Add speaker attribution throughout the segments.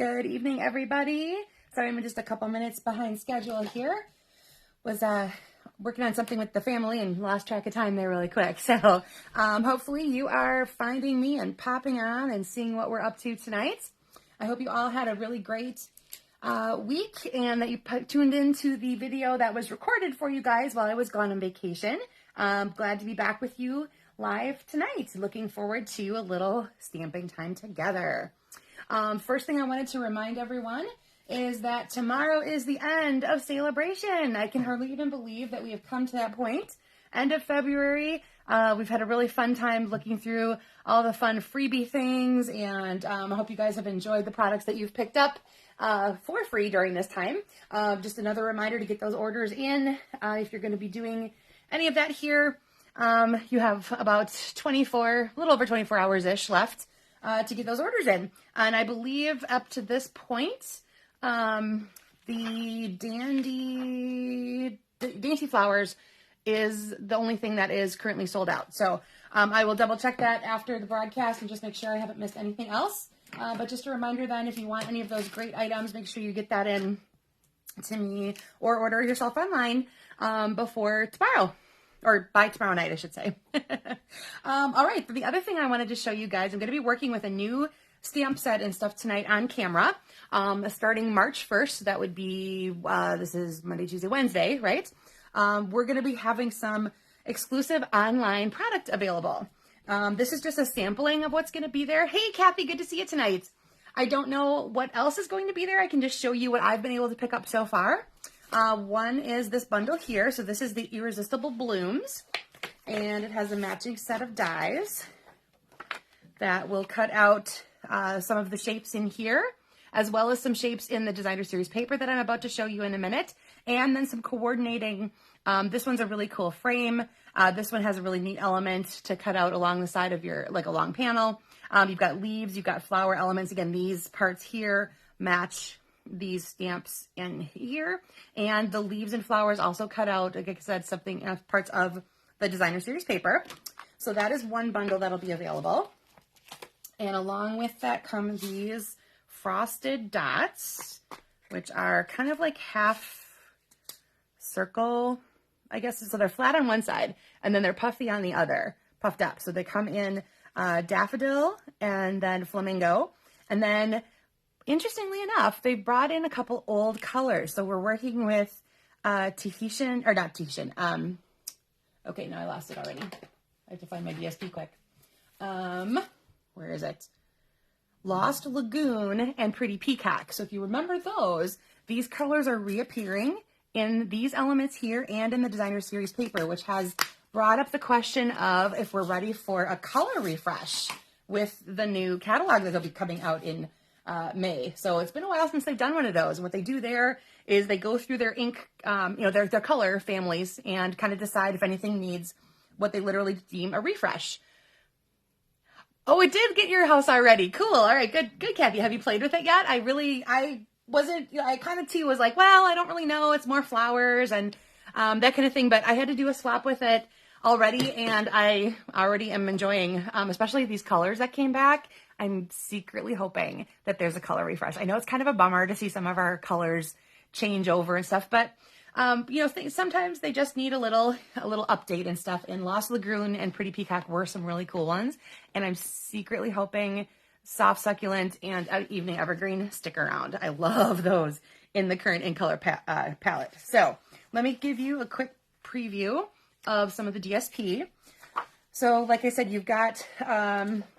Speaker 1: Good evening, everybody. Sorry, I'm just a couple minutes behind schedule here. Was working on something with the family and lost track of time there really quick. So hopefully you are finding me and popping on and seeing what we're up to tonight. I hope you all had a really great week and that you tuned into the video that was recorded for you guys while I was gone on vacation. Glad to be back with you live tonight. Looking forward to a little stamping time together. First thing I wanted to remind everyone is that tomorrow is the end of Celebration. I can hardly even believe that we have come to that point. End of February. We've had a really fun time looking through all the fun freebie things, and I hope you guys have enjoyed the products that you've picked up for free during this time. Just another reminder to get those orders in. If you're going to be doing any of that here, you have about a little over 24 hours-ish left to get those orders in. And I believe up to this point, the Dainty Flowers is the only thing that is currently sold out. So I will double check that after the broadcast and just make sure I haven't missed anything else. But just a reminder then, if you want any of those great items, make sure you get that in to me or order yourself online before tomorrow. Or by tomorrow night, I should say. All right, the other thing I wanted to show you guys, I'm going to be working with a new stamp set and stuff tonight on camera, starting March 1st. So that would be, this is Monday, Tuesday, Wednesday, right? We're going to be having some exclusive online product available. This is just a sampling of what's going to be there. Hey, Kathy, good to see you tonight. I don't know what else is going to be there. I can just show you what I've been able to pick up so far. One is this bundle here. So this is the Irresistible Blooms, and it has a matching set of dies that will cut out some of the shapes in here, as well as some shapes in the designer series paper that I'm about to show you in a minute, and then some coordinating. This one's a really cool frame. This one has a really neat element to cut out along the side of your, like a long panel. You've got leaves, you've got flower elements. Again, these parts here match these stamps in here, and the leaves and flowers also cut out, like I said, something parts of the designer series paper. So that is one bundle that'll be available, and along with that come these frosted dots, which are kind of like half circle, I guess. So they're flat on one side and then they're puffy on the other, puffed up. So they come in daffodil and then flamingo, and then interestingly enough, they brought in a couple old colors. So we're working with Tahitian, or not Tahitian. Okay, no, I lost it already. I have to find my DSP quick. Where is it? Lost Lagoon and Pretty Peacock. So if you remember those, these colors are reappearing in these elements here and in the designer series paper, which has brought up the question of if we're ready for a color refresh with the new catalog that'll be coming out in May. So it's been a while since they've done one of those. And what they do there is they go through their ink, their color families and kind of decide if anything needs what they literally deem a refresh. Oh, it did get your house already. Cool. All right. Good, Kathy. Have you played with it yet? I kind of too was like, well, I don't really know. It's more flowers and that kind of thing. But I had to do a swap with it already, and I already am enjoying, especially these colors that came back. I'm secretly hoping that there's a color refresh. I know it's kind of a bummer to see some of our colors change over and stuff, but sometimes they just need a little update and stuff. And Lost Lagoon and Pretty Peacock were some really cool ones, and I'm secretly hoping Soft Succulent and Evening Evergreen stick around. I love those in the current in color palette. So let me give you a quick preview of some of the DSP. So like I said, you've got,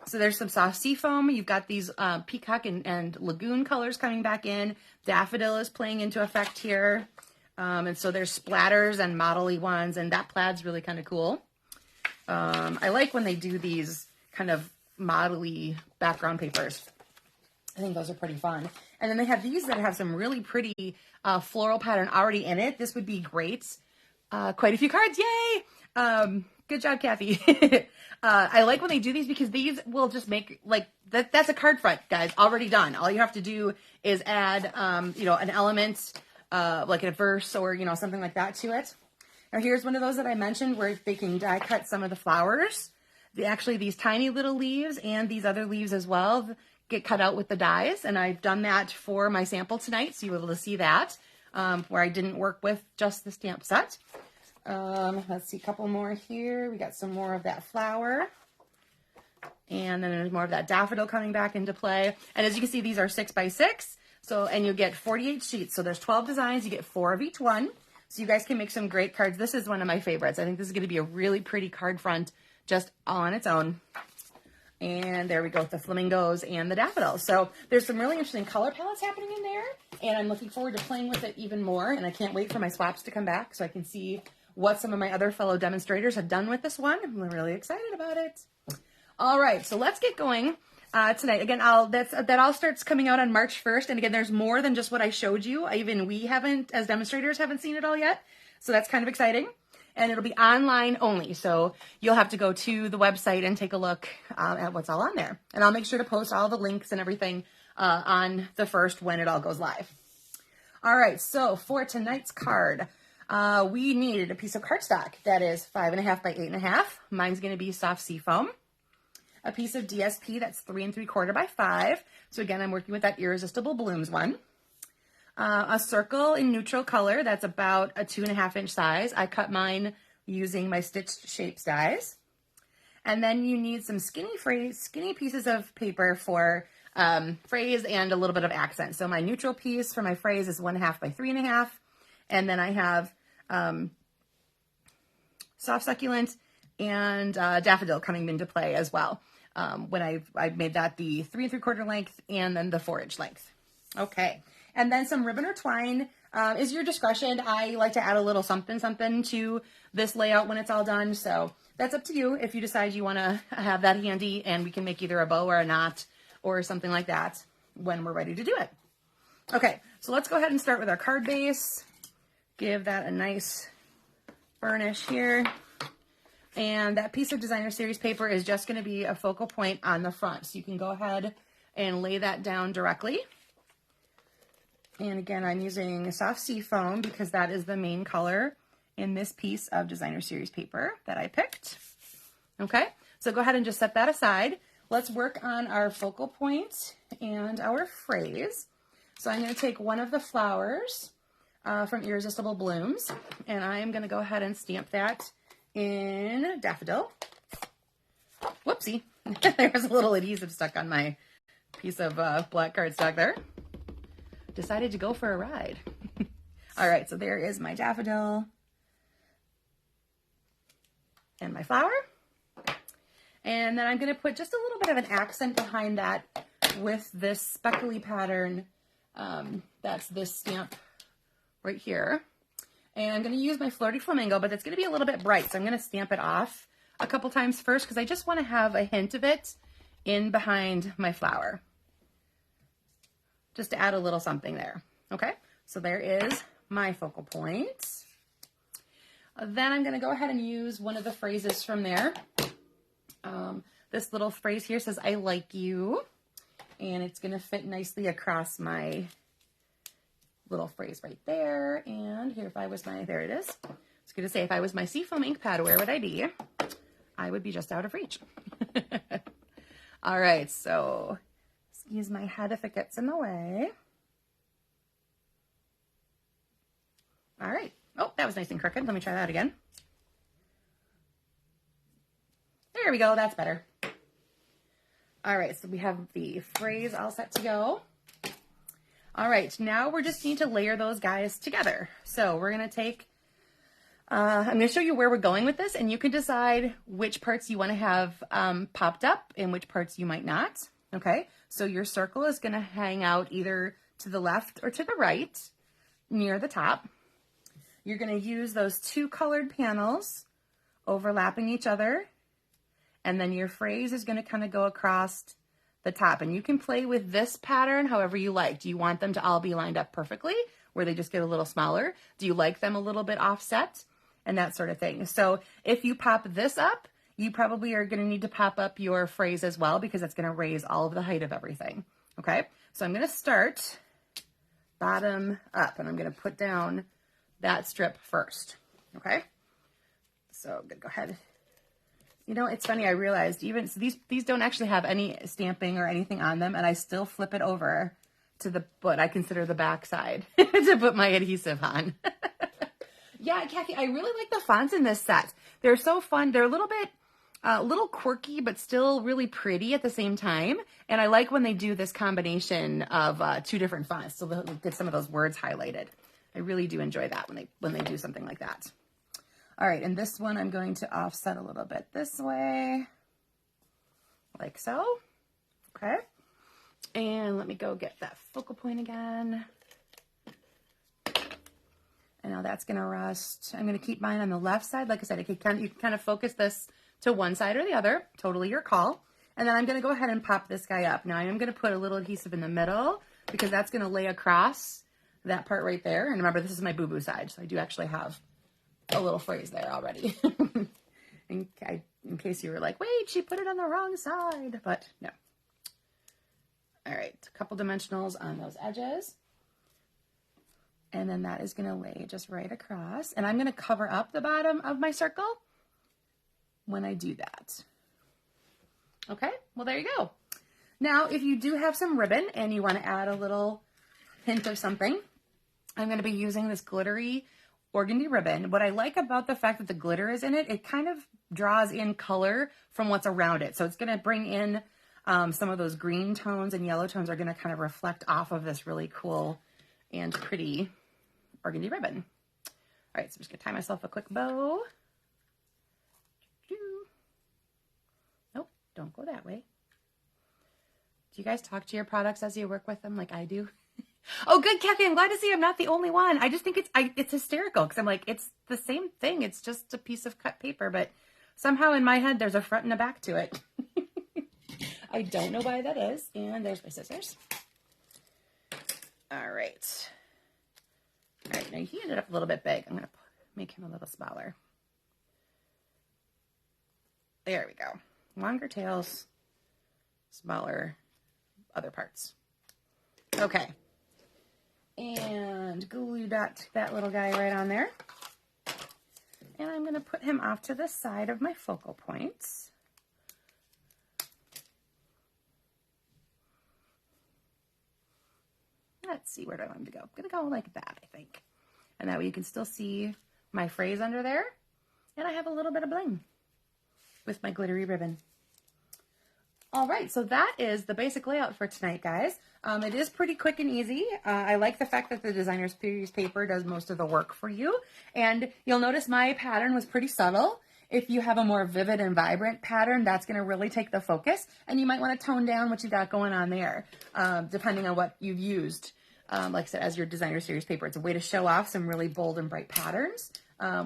Speaker 1: so there's some soft sea foam. You've got these peacock and lagoon colors coming back in. Daffodil is playing into effect here. And so there's splatters and modelly ones, and that plaid's really kind of cool. I like when they do these kind of modelly background papers. I think those are pretty fun. And then they have these that have some really pretty floral pattern already in it. This would be great. Quite a few cards. Yay! Good job, Kathy. I like when they do these because these will just make, like, that's a card front, guys, already done. All you have to do is add, an element, like a verse or, something like that to it. Now, here's one of those that I mentioned where they can die cut some of the flowers Actually, these tiny little leaves and these other leaves as well get cut out with the dies, and I've done that for my sample tonight, so you'll be able to see that, where I didn't work with just the stamp set. Let's see, a couple more here. We got some more of that flower. And then there's more of that daffodil coming back into play. And as you can see, these are 6x6. So, and you get 48 sheets. So there's 12 designs. You get 4 of each one. So you guys can make some great cards. This is one of my favorites. I think this is going to be a really pretty card front just on its own. And there we go with the flamingos and the daffodils. So there's some really interesting color palettes happening in there. And I'm looking forward to playing with it even more. And I can't wait for my swaps to come back so I can see what some of my other fellow demonstrators have done with this one. I'm really excited about it. All right, so let's get going tonight. Again, that all starts coming out on March 1st. And again, there's more than just what I showed you. Even we haven't, as demonstrators, haven't seen it all yet. So that's kind of exciting. And it'll be online only. So you'll have to go to the website and take a look at what's all on there. And I'll make sure to post all the links and everything on the 1st when it all goes live. All right, so for tonight's card, we needed a piece of cardstock that is 5.5 by 8.5. Mine's going to be soft seafoam. A piece of DSP that's 3 3/4 by 5. So again, I'm working with that Irresistible Blooms one. A circle in neutral color that's about a 2.5 inch size. I cut mine using my stitched shapes dies. And then you need some skinny pieces of paper for phrase and a little bit of accent. So my neutral piece for my phrase is 1.5 by 3.5. And then I have soft succulent and daffodil coming into play as well. When I made that the 3 3/4 length and then the 4 inch length. Okay. And then some ribbon or twine is your discretion. I like to add a little something to this layout when it's all done. So that's up to you if you decide you want to have that handy, and we can make either a bow or a knot or something like that when we're ready to do it. Okay. So let's go ahead and start with our card base. Give that a nice burnish here. And that piece of designer series paper is just going to be a focal point on the front. So you can go ahead and lay that down directly. And again, I'm using soft sea foam because that is the main color in this piece of designer series paper that I picked. Okay, so go ahead and just set that aside. Let's work on our focal point and our phrase. So I'm going to take one of the flowers from Irresistible Blooms, and I'm going to go ahead and stamp that in daffodil. Whoopsie. There's a little adhesive stuck on my piece of black cardstock there. Decided to go for a ride. All right, so there is my daffodil and my flower. And then I'm going to put just a little bit of an accent behind that with this speckly pattern. That's this stamp right here. And I'm going to use my Flirty Flamingo, but it's going to be a little bit bright. So I'm going to stamp it off a couple times first because I just want to have a hint of it in behind my flower. Just to add a little something there. Okay, so there is my focal point. Then I'm going to go ahead and use one of the phrases from there. This little phrase here says, I like you. And it's going to fit nicely across my little phrase right there. And here, if I was my, there it is. I was going to say, if I was my seafoam ink pad, where would I be? I would be just out of reach. All right, so excuse my head if it gets in the way. All right. Oh, that was nice and crooked. Let me try that again. There we go. That's better. All right, so we have the phrase all set to go. All right, now we're just need to layer those guys together. So we're going to take, I'm going to show you where we're going with this, and you can decide which parts you want to have popped up and which parts you might not. Okay, so your circle is going to hang out either to the left or to the right near the top. You're going to use those two colored panels overlapping each other, and then your phrase is going to kind of go across the top. And you can play with this pattern however you like. Do you want them to all be lined up perfectly where they just get a little smaller? Do you like them a little bit offset? And that sort of thing. So if you pop this up, you probably are going to need to pop up your phrase as well because that's going to raise all of the height of everything. Okay, so I'm going to start bottom up, and I'm going to put down that strip first. Okay, so I'm going to go ahead You know, it's funny, I realized even, so these don't actually have any stamping or anything on them, and I still flip it over to the, what I consider the back side to put my adhesive on. Yeah, Kathy, I really like the fonts in this set. They're so fun. They're a little bit, little quirky, but still really pretty at the same time. And I like when they do this combination of two different fonts, so they'll get some of those words highlighted. I really do enjoy that when they do something like that. All right, and this one I'm going to offset a little bit this way, like so. Okay. And let me go get that focal point again. And now that's going to rest. I'm going to keep mine on the left side. Like I said, you can kind of focus this to one side or the other. Totally your call. And then I'm going to go ahead and pop this guy up. Now I am going to put a little adhesive in the middle because that's going to lay across that part right there. And remember, this is my boo-boo side. So I do actually have a little phrase there already. in case you were like, wait, she put it on the wrong side. But no. All right, a couple dimensionals on those edges. And then that is going to lay just right across. And I'm going to cover up the bottom of my circle when I do that. Okay, well, there you go. Now, if you do have some ribbon and you want to add a little hint of something, I'm going to be using this glittery organdy ribbon. What I like about the fact that the glitter is in it, it kind of draws in color from what's around it. So it's going to bring in some of those green tones and yellow tones are going to kind of reflect off of this really cool and pretty organdy ribbon. All right, so I'm just going to tie myself a quick bow. Nope, don't go that way. Do you guys talk to your products as you work with them like I do? Oh, good, Kathy. I'm glad to see I'm not the only one. I just think it's hysterical because I'm like, it's the same thing. It's just a piece of cut paper, but somehow in my head, there's a front and a back to it. I don't know why that is. And there's my scissors. All right. All right, now he ended up a little bit big. I'm going to make him a little smaller. There we go. Longer tails, smaller other parts. Okay. And glue that little guy right on there. And I'm going to put him off to the side of my focal points. Let's see, where do I want him to go? I'm going to go like that, I think. And that way you can still see my phrase under there. And I have a little bit of bling with my glittery ribbon. All right, so that is the basic layout for tonight, guys. It is pretty quick and easy. I like the fact that the designer series paper does most of the work for you. And you'll notice my pattern was pretty subtle. If you have a more vivid and vibrant pattern, that's going to really take the focus. And you might want to tone down what you've got going on there, depending on what you've used. Like I said, as your designer series paper, it's a way to show off some really bold and bright patterns,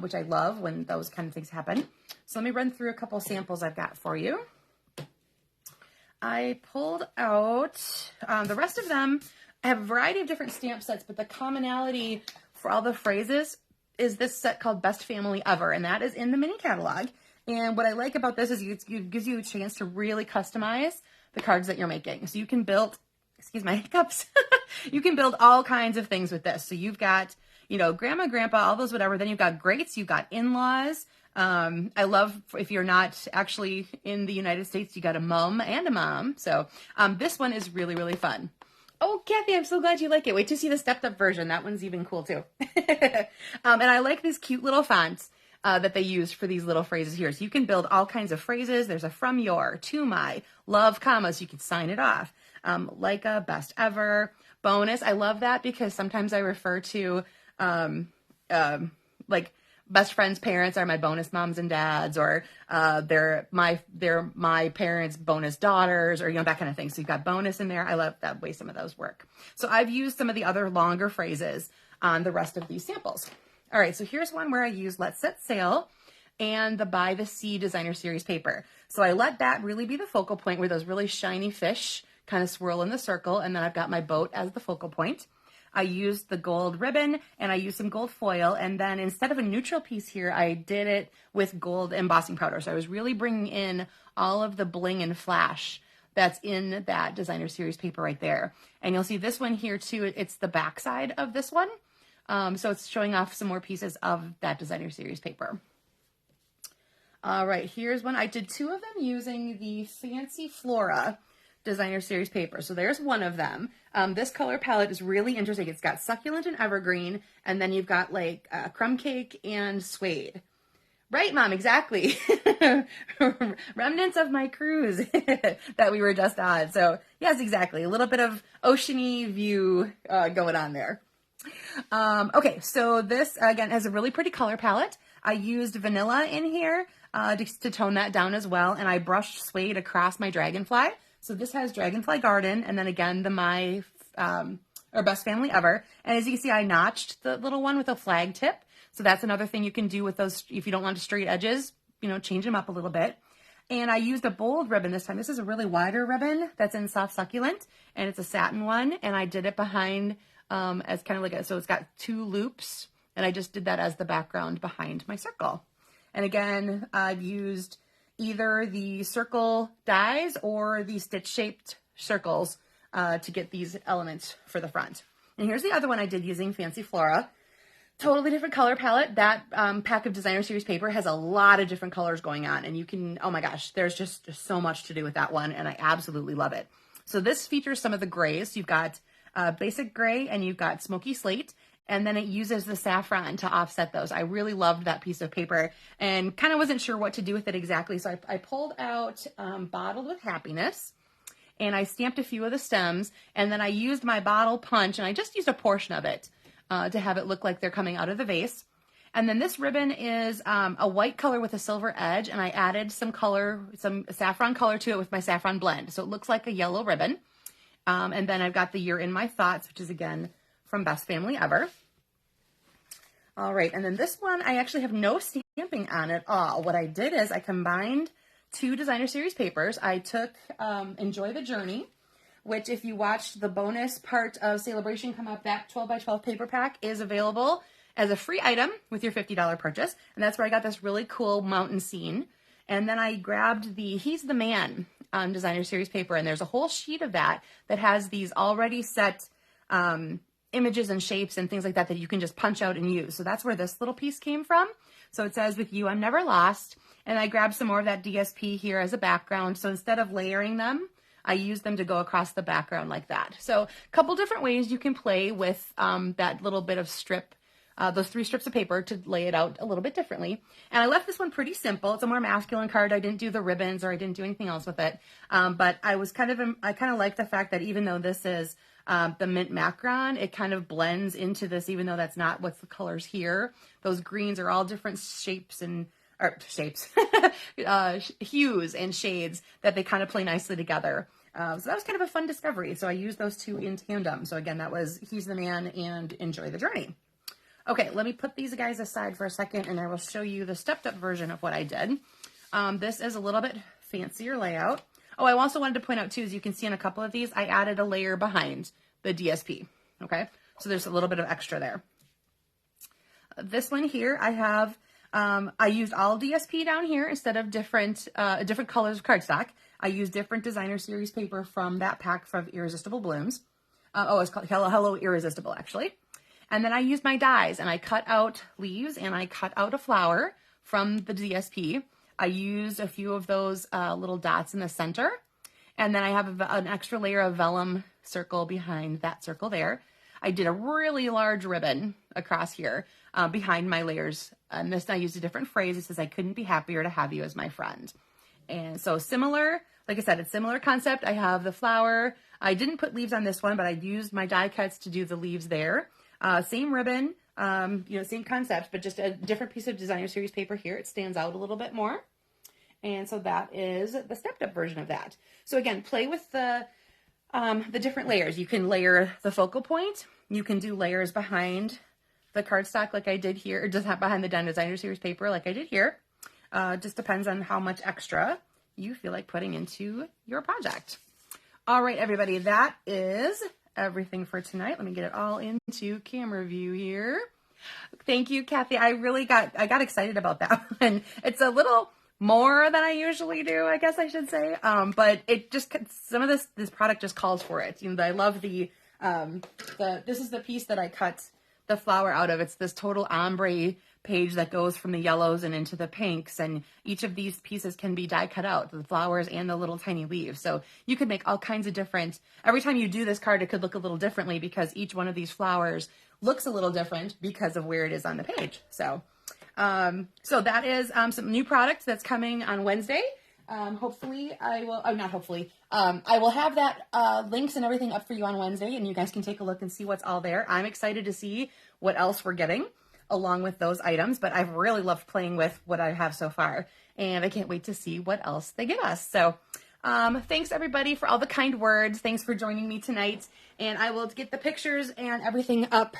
Speaker 1: which I love when those kind of things happen. So let me run through a couple samples I've got for you. I pulled out the rest of them. I have a variety of different stamp sets, but the commonality for all the phrases is this set called Best Family Ever, and that is in the mini catalog. And what I like about this is it gives you a chance to really customize the cards that you're making. So you can build, excuse my hiccups, you can build all kinds of things with this. So you've got, you know, grandma, grandpa, all those whatever. Then you've got greats, you've got in-laws. I love, if you're not actually in the United States, you got a mom and a mom. So this one is really, really fun. Oh, Kathy, I'm so glad you like it. Wait to see the stepped up version. That one's even cool too. And I like these cute little fonts that they use for these little phrases here. So you can build all kinds of phrases. There's a from your, to my, love, commas. You can sign it off. Like a best ever, bonus. I love that because sometimes I refer to like best friends' parents are my bonus moms and dads, or they're my parents' bonus daughters, or, you know, that kind of thing. So you've got bonus in there. I love that way some of those work. So I've used some of the other longer phrases on the rest of these samples. All right, so here's one where I use Let's Set Sail and the By the Sea designer series paper. So I let that really be the focal point where those really shiny fish kind of swirl in the circle, and then I've got my boat as the focal point. I used the gold ribbon and I used some gold foil, and then instead of a neutral piece here, I did it with gold embossing powder. So I was really bringing in all of the bling and flash that's in that designer series paper right there. And you'll see this one here too. It's the back side of this one. So it's showing off some more pieces of that designer series paper. All right, here's one. I did 2 of them using the Fancy Flora designer series paper. So there's one of them. This color palette is really interesting. It's got succulent and evergreen, and then you've got like crumb cake and suede. Right, Mom, exactly. Remnants of my cruise that we were just on. So yes, exactly. A little bit of oceany view going on there. Okay, so this again has a really pretty color palette. I used vanilla in here to tone that down as well, and I brushed suede across my dragonfly. So this has Dragonfly Garden, and then again the My or Best Family Ever. And as you can see, I notched the little one with a flag tip. So that's another thing you can do with those if you don't want straight edges. You know, change them up a little bit. And I used a bold ribbon this time. This is a really wider ribbon that's in soft succulent, and it's a satin one. And I did it behind as kind of like so it's got 2 loops, and I just did that as the background behind my circle. And again, I've used either the circle dies or the stitch shaped circles to get these elements for the front. And here's the other one I did using Fancy Flora. Totally different color palette. That pack of designer series paper has a lot of different colors going on, and you can, oh my gosh, there's just so much to do with that one, and I absolutely love it. So this features some of the grays. You've got basic gray and you've got smoky slate, and then it uses the saffron to offset those. I really loved that piece of paper and kind of wasn't sure what to do with it exactly. So I pulled out Bottled with Happiness, and I stamped a few of the stems, and then I used my bottle punch, and I just used a portion of it to have it look like they're coming out of the vase. And then this ribbon is a white color with a silver edge, and I added some color, some saffron color to it with my saffron blend. So it looks like a yellow ribbon. And then I've got the You're in My Thoughts, which is again from Best Family Ever. All right, and then this one, I actually have no stamping on at all. What I did is I combined 2 designer series papers. I took Enjoy the Journey, which if you watched the bonus part of Celebration come up, that 12 by 12 paper pack is available as a free item with your $50 purchase. And that's where I got this really cool mountain scene. And then I grabbed the He's the Man designer series paper, and there's a whole sheet of that has these already set images and shapes and things like that you can just punch out and use. So that's where this little piece came from. So it says, with you, I'm never lost. And I grabbed some more of that DSP here as a background. So instead of layering them, I use them to go across the background like that. So a couple different ways you can play with that little bit of strip, those 3 strips of paper to lay it out a little bit differently. And I left this one pretty simple. It's a more masculine card. I didn't do the ribbons or I didn't do anything else with it. But I kind of like the fact that even though this is the mint macron, it kind of blends into this, even though that's not what's the colors here. Those greens are all different shapes and hues and shades that they kind of play nicely together. So that was kind of a fun discovery. So I used those 2 in tandem. So again, that was He's the Man and Enjoy the Journey. Okay, let me put these guys aside for a second, and I will show you the stepped up version of what I did. This is a little bit fancier layout. Oh, I also wanted to point out too, as you can see in a couple of these, I added a layer behind the DSP. Okay, so there's a little bit of extra there. This one here, I have, I used all DSP down here instead of different colors of cardstock. I used different designer series paper from that pack from Irresistible Blooms. It's called Hello Irresistible, actually. And then I used my dies, and I cut out leaves, and I cut out a flower from the DSP. I used a few of those little dots in the center. And then I have an extra layer of vellum circle behind that circle there. I did a really large ribbon across here behind my layers. And this, I used a different phrase. It says, I couldn't be happier to have you as my friend. And so similar, like I said, it's similar concept. I have the flower. I didn't put leaves on this one, but I used my die cuts to do the leaves there. Same ribbon, same concept, but just a different piece of designer series paper here. It stands out a little bit more. And so that is the stepped up version of that. So again, play with the different layers. You can layer the focal point. You can do layers behind the cardstock like I did here, or just behind the designer series paper like I did here. Just depends on how much extra you feel like putting into your project. All right, everybody, that is everything for tonight. Let me get it all into camera view here. Thank you, Kathy. I got excited about that one. It's a little more than I usually do, I guess I should say. But it just, some of this product just calls for it. I love this is the piece that I cut the flower out of. It's this total ombre page that goes from the yellows and into the pinks, and each of these pieces can be die cut out, the flowers and the little tiny leaves. So you could make all kinds of different, every time you do this card, it could look a little differently because each one of these flowers looks a little different because of where it is on the page. So, so that is some new product that's coming on Wednesday. Hopefully I will, oh, not hopefully, I will have that, links and everything up for you on Wednesday, and you guys can take a look and see what's all there. I'm excited to see what else we're getting along with those items, but I've really loved playing with what I have so far, and I can't wait to see what else they give us. So, thanks everybody for all the kind words. Thanks for joining me tonight, and I will get the pictures and everything up,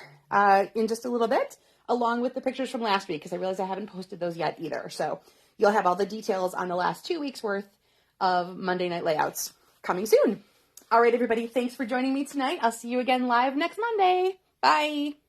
Speaker 1: in just a little bit, along with the pictures from last week, because I realize I haven't posted those yet either. So you'll have all the details on the last 2 weeks worth of Monday night layouts coming soon. All right, everybody, thanks for joining me tonight. I'll see you again live next Monday. Bye.